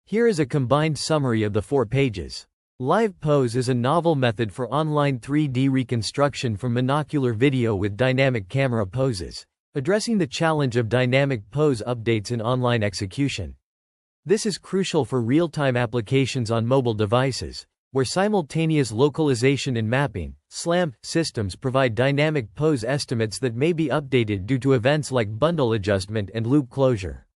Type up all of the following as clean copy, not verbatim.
Here is a combined summary of the 4 pages. LivePose is a novel method for online 3D reconstruction from monocular video with dynamic camera poses, addressing the challenge of dynamic pose updates in online execution. This is crucial for real-time applications on mobile devices, where simultaneous localization and mapping (SLAM) systems provide dynamic pose estimates that may be updated due to events like bundle adjustment and loop closure.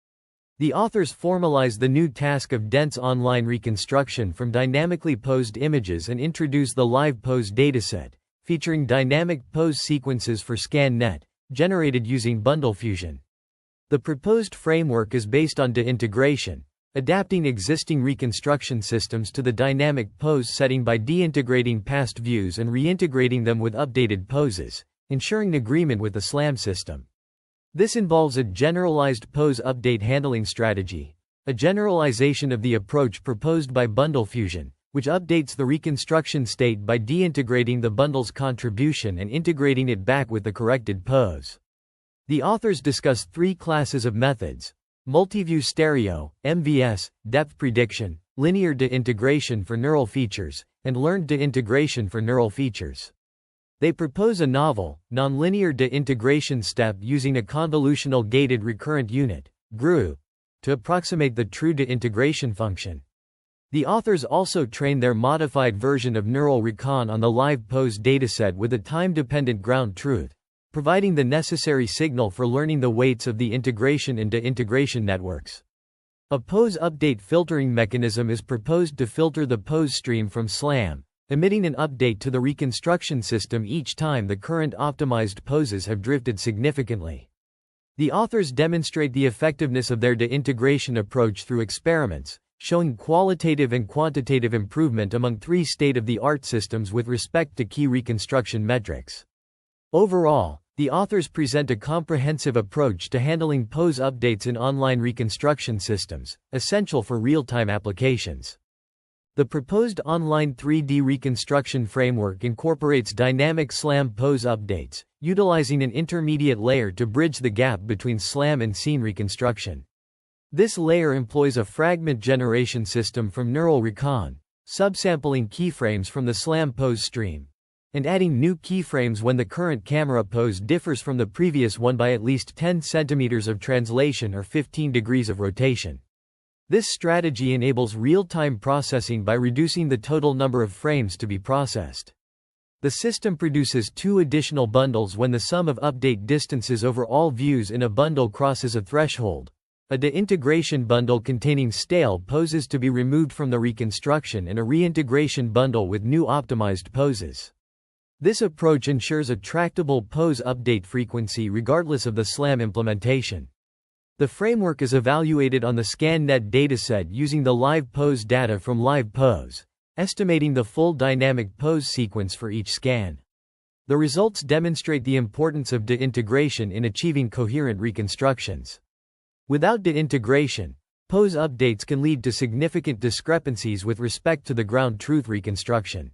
The authors formalize the new task of dense online reconstruction from dynamically posed images and introduce the LivePose dataset, featuring dynamic pose sequences for ScanNet, generated using bundle fusion. The proposed framework is based on de-integration, adapting existing reconstruction systems to the dynamic pose setting by de-integrating past views and reintegrating them with updated poses, ensuring agreement with the SLAM system. This involves a generalized pose update handling strategy, a generalization of the approach proposed by bundle fusion, which updates the reconstruction state by de-integrating the bundle's contribution and integrating it back with the corrected pose. The authors discuss 3 classes of methods: multiview stereo, MVS, depth prediction, linear de-integration for neural features, and learned de-integration for neural features. They propose a novel, nonlinear de-integration step using a convolutional gated recurrent unit (GRU) to approximate the true de-integration function. The authors also train their modified version of neural recon on the LivePose dataset with a time-dependent ground truth, providing the necessary signal for learning the weights of the integration and de-integration networks. A pose update filtering mechanism is proposed to filter the pose stream from SLAM, emitting an update to the reconstruction system each time the current optimized poses have drifted significantly. The authors demonstrate the effectiveness of their de-integration approach through experiments, showing qualitative and quantitative improvement among 3 state-of-the-art systems with respect to key reconstruction metrics. Overall, the authors present a comprehensive approach to handling pose updates in online reconstruction systems, essential for real-time applications. The proposed online 3D reconstruction framework incorporates dynamic SLAM pose updates, utilizing an intermediate layer to bridge the gap between SLAM and scene reconstruction. This layer employs a fragment generation system from neural recon, subsampling keyframes from the SLAM pose stream, and adding new keyframes when the current camera pose differs from the previous one by at least 10 centimeters of translation or 15 degrees of rotation. This strategy enables real-time processing by reducing the total number of frames to be processed. The system produces 2 additional bundles when the sum of update distances over all views in a bundle crosses a threshold: a de-integration bundle containing stale poses to be removed from the reconstruction and a reintegration bundle with new optimized poses. This approach ensures a tractable pose update frequency regardless of the SLAM implementation. The framework is evaluated on the ScanNet dataset using the LivePose data from LivePose, estimating the full dynamic pose sequence for each scan. The results demonstrate the importance of de-integration in achieving coherent reconstructions. Without de-integration, pose updates can lead to significant discrepancies with respect to the ground truth reconstruction.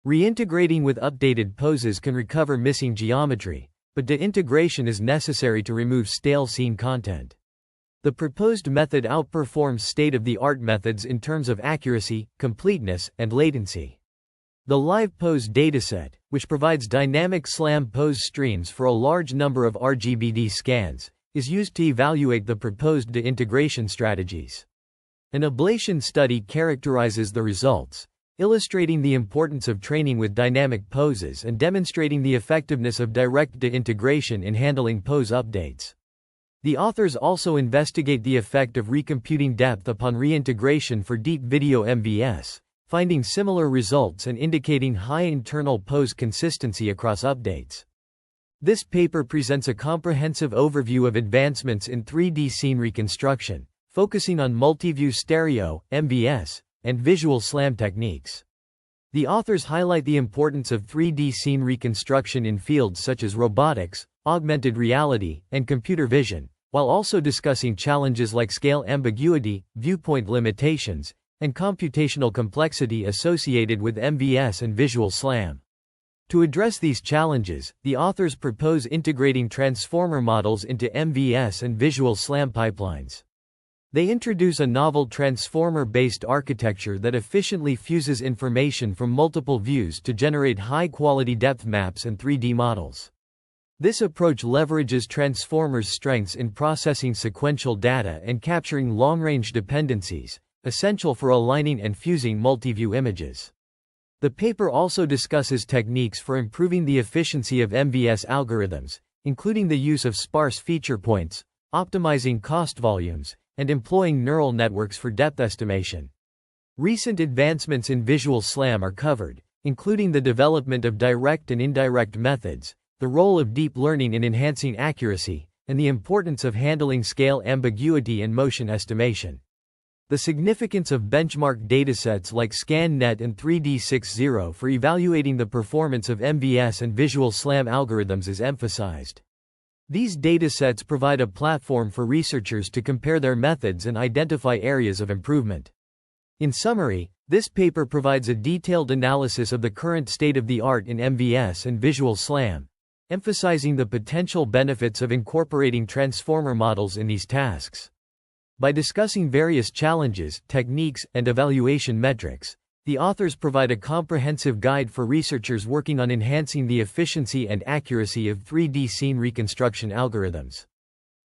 Reintegrating with updated poses can recover missing geometry, but de-integration is necessary to remove stale scene content. The proposed method outperforms state-of-the-art methods in terms of accuracy, completeness, and latency. The LivePose dataset, which provides dynamic SLAM pose streams for a large number of RGB-D scans, is used to evaluate the proposed de-integration strategies. An ablation study characterizes the results, illustrating the importance of training with dynamic poses and demonstrating the effectiveness of direct de-integration in handling pose updates. The authors also investigate the effect of recomputing depth upon reintegration for deep video MVS, finding similar results and indicating high internal pose consistency across updates. This paper presents a comprehensive overview of advancements in 3D scene reconstruction, focusing on multiview stereo, MVS, and visual SLAM techniques. The authors highlight the importance of 3D scene reconstruction in fields such as robotics, augmented reality, and computer vision, while also discussing challenges like scale ambiguity, viewpoint limitations, and computational complexity associated with MVS and visual SLAM. To address these challenges, the authors propose integrating transformer models into MVS and visual SLAM pipelines. They introduce a novel transformer-based architecture that efficiently fuses information from multiple views to generate high-quality depth maps and 3D models. This approach leverages transformers' strengths in processing sequential data and capturing long-range dependencies, essential for aligning and fusing multi-view images. The paper also discusses techniques for improving the efficiency of MVS algorithms, including the use of sparse feature points, optimizing cost volumes, and employing neural networks for depth estimation. Recent advancements in visual SLAM are covered, including the development of direct and indirect methods, the role of deep learning in enhancing accuracy, and the importance of handling scale ambiguity and motion estimation. The significance of benchmark datasets like ScanNet and 3D60 for evaluating the performance of MVS and visual SLAM algorithms is emphasized. These datasets provide a platform for researchers to compare their methods and identify areas of improvement. In summary, this paper provides a detailed analysis of the current state of the art in MVS and visual SLAM, emphasizing the potential benefits of incorporating transformer models in these tasks. By discussing various challenges, techniques, and evaluation metrics, the authors provide a comprehensive guide for researchers working on enhancing the efficiency and accuracy of 3D scene reconstruction algorithms.